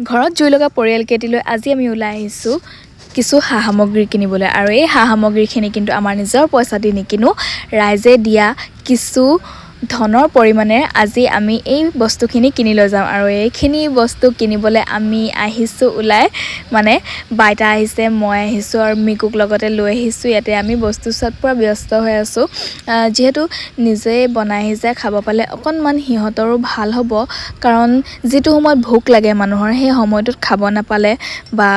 ঘৰত জুই লগা পৰিয়ালকেইটিলৈ আজি আমি ওলাই আহিছোঁ কিছু সা সামগ্ৰী কিনিবলৈ আৰু এই সা সামগ্ৰীখিনি কিন্তু আমাৰ নিজৰ পইচা দি নিকিনো ৰাইজে দিয়া কিছু ধনৰ পৰিমাণে আজি আমি এই বস্তুখিনি কিনি লৈ যাম আৰু এইখিনি বস্তু কিনিবলৈ আমি আহিছোঁ ওলাই মানে বাইতা আহিছে মই আহিছোঁ আৰু মিকুক লগতে লৈ আহিছোঁ ইয়াতে আমি বস্তু চাত পুৰা ব্যস্ত হৈ আছোঁ যেহেতু নিজে বনাই আহিছে খাব পালে অকণমান সিহঁতৰো ভাল হ'ব কাৰণ যিটো সময়ত ভোক লাগে মানুহৰ সেই সময়টোত খাব নাপালে বা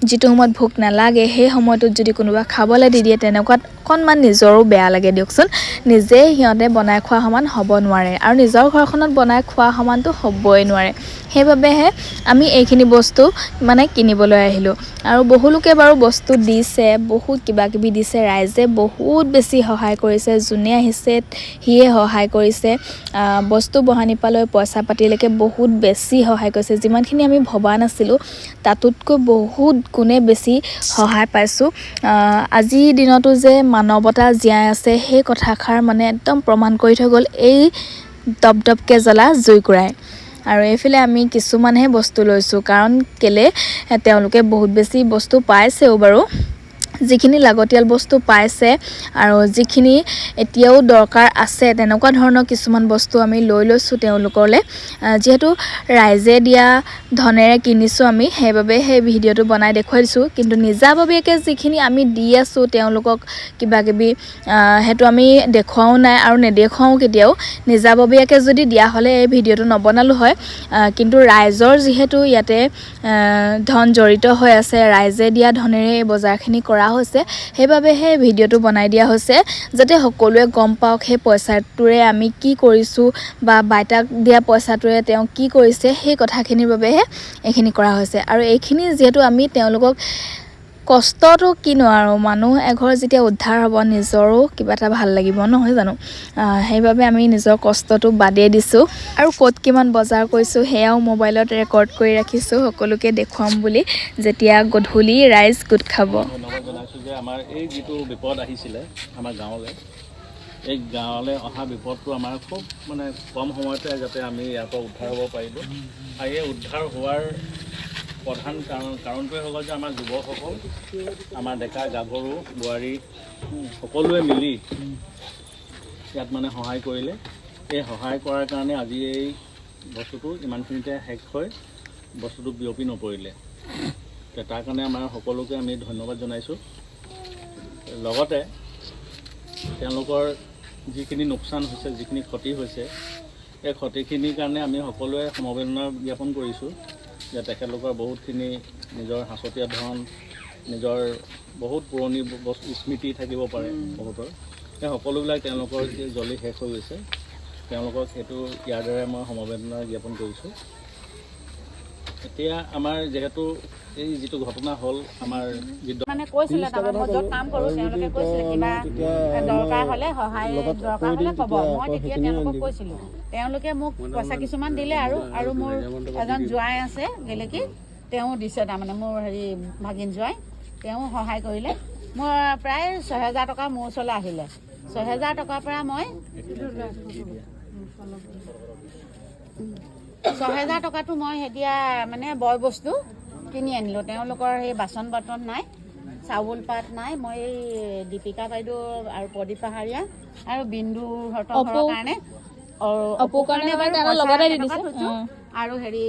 যিটো সময়ত ভোক নালাগে সেই সময়টোত যদি কোনোবা খাবলৈ দি দিয়ে তেনেকুৱাত অকণমান নিজৰো বেয়া লাগে দিয়কচোন নিজে সিহঁতে বনাই খোৱা সমান হ'ব নোৱাৰে আৰু নিজৰ ঘৰখনত বনাই খোৱা সমানটো হ'বই নোৱাৰে সেইবাবেহে আমি এইখিনি বস্তু মানে কিনিবলৈ আহিলোঁ আৰু বহুলোকে বাৰু বস্তু দিছে বহুত কিবা কিবি দিছে ৰাইজে বহুত বেছি সহায় কৰিছে যোনে আহিছে সিয়ে সহায় কৰিছে বস্তু বহানি পালৈ পইচা পাতিলৈকে বহুত বেছি সহায় কৰিছে যিমানখিনি আমি ভবা নাছিলোঁ তাতোতকৈ বহুত গুণে বেছি সহায় পাইছোঁ আজিৰ দিনতো যে মানৱতা জীয়াই আছে সেই কথাষাৰ মানে একদম প্ৰমাণ কৰি থৈ গ'ল এই দপদপকৈ জ্বলা জুইকুৰাই আৰু এইফালে আমি কিছুমানহে বস্তু লৈছোঁ কাৰণ কেলে তেওঁলোকে বহুত বেছি বস্তু পাইছেও বাৰু যিখিনি লাগতিয়াল বস্তু পাইছে আৰু যিখিনি এতিয়াও দৰকাৰ আছে তেনেকুৱা ধৰণৰ কিছুমান বস্তু আমি লৈ লৈছোঁ তেওঁলোকলৈ যিহেতু ৰাইজে দিয়া ধনেৰে কিনিছোঁ আমি সেইবাবে সেই ভিডিঅ'টো বনাই দেখুৱাই দিছোঁ কিন্তু নিজাববীয়াকৈ যিখিনি আমি দি আছোঁ তেওঁলোকক কিবা কিবি সেইটো আমি দেখুৱাও নাই আৰু নেদেখুৱাও কেতিয়াও নিজাববীয়াকৈ যদি দিয়া হ'লে এই ভিডিঅ'টো নবনালোঁ হয় কিন্তু ৰাইজৰ যিহেতু ইয়াতে ধন জড়িত হৈ আছে ৰাইজে দিয়া ধনেৰে এই বজাৰখিনি কৰা হৈছে সেইবাবে সেই ভিডিঅ'টো বনাই দিয়া হৈছে যাতে সকলোৱে গম পাওক সেই পইচাটোৰে আমি কি কৰিছোঁ বা বাইতাক দিয়া পইচাটোৰে তেওঁ কি কৰিছে সেই কথাখিনিৰ বাবেহে এইখিনি কৰা হৈছে আৰু এইখিনি যিহেতু আমি তেওঁলোকক কষ্টটো কিনো আৰু মানুহ এঘৰ যেতিয়া উদ্ধাৰ হ'ব নিজৰো কিবা এটা ভাল লাগিব নহয় জানো সেইবাবে আমি নিজৰ কষ্টটো বাদেই দিছোঁ আৰু ক'ত কিমান বজাৰ কৰিছোঁ সেয়াও মোবাইলত ৰেকৰ্ড কৰি ৰাখিছোঁ সকলোকে দেখুৱাম বুলি যেতিয়া গধূলি ৰাইজ গোট খাব ধন্যবাদ জনাইছোঁ যে আমাৰ এই যিটো বিপদ আহিছিলে আমাৰ গাঁৱলৈ এই গাঁৱলৈ অহা বিপদটো আমাৰ খুব মানে কম সময়তে যাতে আমি ইয়াৰ পৰা উদ্ধাৰ হ'ব পাৰিলোঁ আৰু এই উদ্ধাৰ হোৱাৰ প্ৰধান কাৰণটোৱে হ'ল যে আমাৰ যুৱকসকল আমাৰ ডেকা গাভৰু বোৱাৰী সকলোৱে মিলি ইয়াত মানে সহায় কৰিলে এই সহায় কৰাৰ কাৰণে আজি এই বস্তুটো ইমানখিনিতে শেষ হৈ বস্তুটো বিয়পি নপৰিলে তাৰ কাৰণে আমাৰ সকলোকে আমি ধন্যবাদ জনাইছোঁ লগতে তেওঁলোকৰ যিখিনি লোকচান হৈছে যিখিনি ক্ষতি হৈছে এই ক্ষতিখিনিৰ কাৰণে আমি সকলোৱে সমবেদনা জ্ঞাপন কৰিছোঁ যে তেখেতলোকৰ বহুতখিনি নিজৰ সাঁচতীয়া ধন নিজৰ বহুত পুৰণি স্মৃতি থাকিব পাৰে বহুতৰ সেই সকলোবিলাক তেওঁলোকৰ জ্বলি শেষ হৈ গৈছে তেওঁলোকক সেইটো ইয়াৰ দ্বাৰা মই সমবেদনা জ্ঞাপন কৰিছোঁ এতিয়া আমাৰ যিহেতু এই যিটো ঘটনা হ'ল আমাৰ মানে কৈছিলে তাৰমানে মই য'ত কাম কৰোঁ তেওঁলোকে কৈছিলে কিবা দৰকাৰ হ'লে সহায় দৰকাৰ হ'লে ক'ব মই তেতিয়া তেওঁলোকক কৈছিলোঁ তেওঁলোকে মোক পইচা কিছুমান দিলে আৰু মোৰ এজন জোঁৱাই আছে গেলেকী তেওঁ দিছে তাৰমানে মোৰ হেৰি ভাগিন জোঁৱাই তেওঁ সহায় কৰিলে মোৰ প্ৰায় ৬,০০০ টকা মোৰ ওচৰলৈ আহিলে ৬,০০০ টকাৰ পৰা মই ৬,০০০ টকাটো মই এতিয়া মানে বয় বস্তু কিনি আনিলোঁ তেওঁলোকৰ সেই বাচন বৰ্তন নাই চাউল পাত নাই মই এই দীপিকা বাইদেউ আৰু প্ৰদীপ পাহাৰীয়া আৰু বিন্দুহঁতৰ ঘৰৰ কাৰণে আৰু হেৰি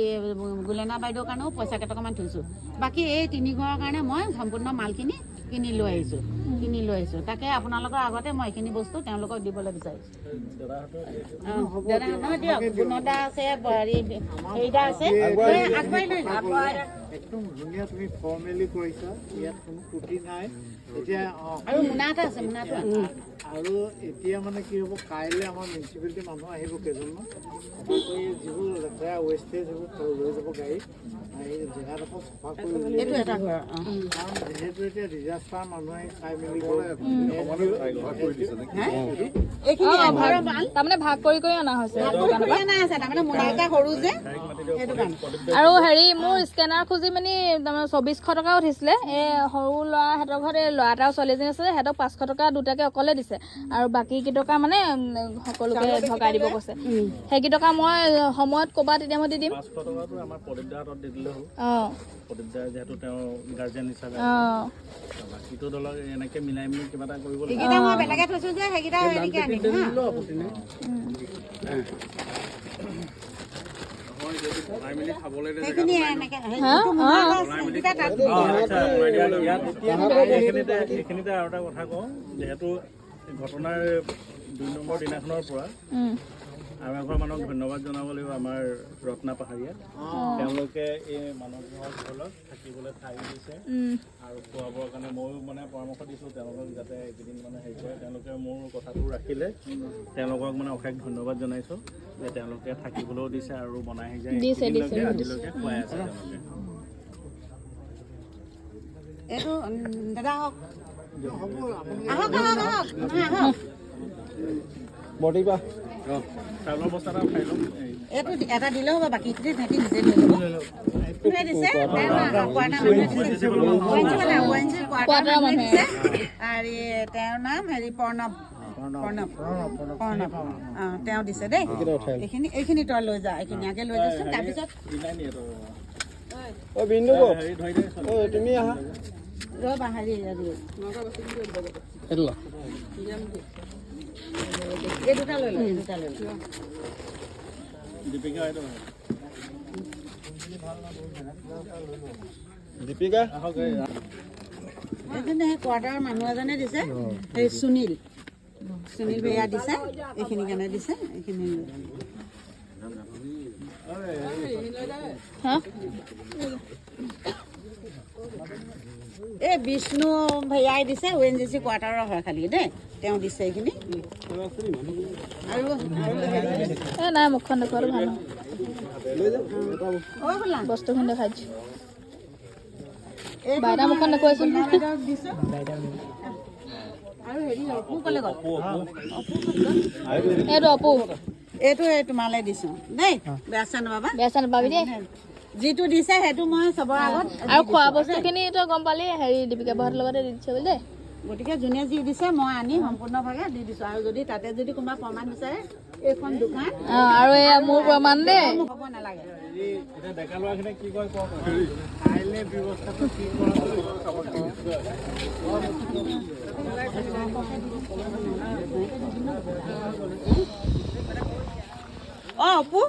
গুলেনা বাইদেউৰ কাৰণেও পইচা কেইটকামান থৈছোঁ বাকী এই 3 ঘৰৰ কাৰণে মই সম্পূৰ্ণ মালখিনি কিনি লৈ আহিছোঁ তাকে আপোনালোকৰ আগতে মই এইখিনি বস্তু তেওঁলোকক দিবলৈ বিচাৰিছোঁ দিয়ক গুণদা আছে হেৰিদা আছে আগবাঢ়ি লৈ একদম ধুনীয়া তুমি ফৰ্মেলি কৰিছা ইয়াত কোনো ত্ৰুটি নাই এতিয়া আৰু মোনা এটা আছে আৰু এতিয়া মানে কি হ'ব কাইলৈ আমাৰ মিউনিচিপালিটি মানুহ আহিব কেইজনমান যিবোৰ লেতেৰা ৱেষ্টেজ সেইবোৰ লৈ যাব গাড়ীত এই জেগাডোখৰ চফা কৰি কাৰণ যিহেতু এতিয়া ডিজাষ্টাৰ মানুহে চাই মেলি তাৰমানে ভাগ কৰি অনা হৈছে তাৰমানে মোনা এটা সৰু যে সেইটো কাৰণে আৰু হেৰি মোৰ স্কেনাৰ খুজি মানে তাৰমানে 2400 টকা উঠিছিলে এই সৰু ল'ৰাহঁতৰ ঘৰত এই ল'ৰা এটা আৰু ছোৱালী এজনী আছিলে সিহঁতক 500 টকা দুটাকে অকলে দিছে আৰু বাকী কেইটকা মানে সকলোকে ভগাই দিব কৈছে সেইকেইটকা মই সময়ত ক'বা তেতিয়া মই দি দিম 500 টকাটো আমাৰ প্ৰদীপদাৰ হাতত দি দিলে হ'ল অঁ প্ৰদীপদাৰ যিহেতু তেওঁ গাৰ্জেন হিচাপে অঁ বাকীটো ধৰক এনেকৈ মিলাই মিলি কিবা এটা কৰিব লাগিব সেইকেইটা মই বেলেগে থৈছোঁ যে সেইকেইটা হেৰিকে আনিম হা বনাই মেলি খাবলৈ সেইখিনি এনেকৈ সেইকেইটা তাত এইখিনিতে আৰু এটা কথা কওঁ যিহেতু ঘটনাৰ 2 নম্বৰ দিনাখনৰ পৰা আৰু এঘৰ মানুহক ধন্যবাদ জনাব লাগিব আমাৰ ৰত্না পাহাৰীয়া তেওঁলোকে এই মানুহৰ ঘৰত থাকিবলৈ ঠাই দিছে আৰু খোৱা বোৱাৰ কাৰণে ময়ো মানে পৰামৰ্শ দিছোঁ তেওঁলোকক যাতে এইকেইদিন মানে হেৰি কৰে তেওঁলোকে মোৰ কথাটো ৰাখিলে তেওঁলোকক মানে অশেষ ধন্যবাদ জনাইছোঁ যে তেওঁলোকে থাকিবলৈও দিছে আৰু বনাই সিজাই আজিলৈকে খুৱাই আছে তেওঁলোকে এইটো দাদা আহক আহক আহক আহক বডিপা চাউলৰ বস্তা এটা খাই ল'ম এইটো এটা দিলেও হ'ব বাকীখিনি সিহঁতি নিজে লৈ ল'ব কোনে দিছে আৰু তেওঁৰ নাম হেৰি প্ৰণৱ তেওঁ দিছে দেই এইখিনি তই লৈ যা এইখিনি আগে লৈ যাচোন তাৰপিছত তুমি আহা ৰ'বা হেৰি এই দুটা লৈ ল দীপিকা দীপিকা এইখিনি সেই কোৱাৰ্টাৰৰ মানুহ এজনে দিছে সেই সুনীল ভেয়া দিছে এইখিনি কাৰণে দিছে এইখিনি এই বিষ্ণু ভেয়াই দিছে ONGC কোৱাৰ্টাৰৰ হয় খালি দেই তেওঁ দিছে এইখিনি আৰু এই নাই মুখখন দেখুৱাটো ভাল বস্তুখন দেখাই দিছোঁ বাইদা মুখখন দেখুৱাইছোন দিছোঁ আৰু হেৰি অপু ক'লে গ'ল এইটো অপু এইটো তোমালৈ দিছোঁ দেই বেয়া চেয়া নাপাবা বেয়া চেয়া নাপাবি দেই যিটো দিছে সেইটো মই চবৰ আগত আৰু খোৱা বস্তুখিনি তই গম পালি হেৰি দীপিকা বৰাৰ লগতে দি দিছে বুলি দেই গতিকে যোনে যি দিছে মই আনি সম্পূৰ্ণভাৱে দি দিছোঁ আৰু যদি তাতে যদি কোনোবা প্ৰমাণ বিচাৰে এইখন দোকান আৰু এয়া মোৰ প্ৰমাণ দেই হ'ব নালাগে এতিয়া ডেকা ল'ৰাখিনিয়ে কি কয় কওক কাইলৈ ব্যৱস্থাটো কি কৰা অপু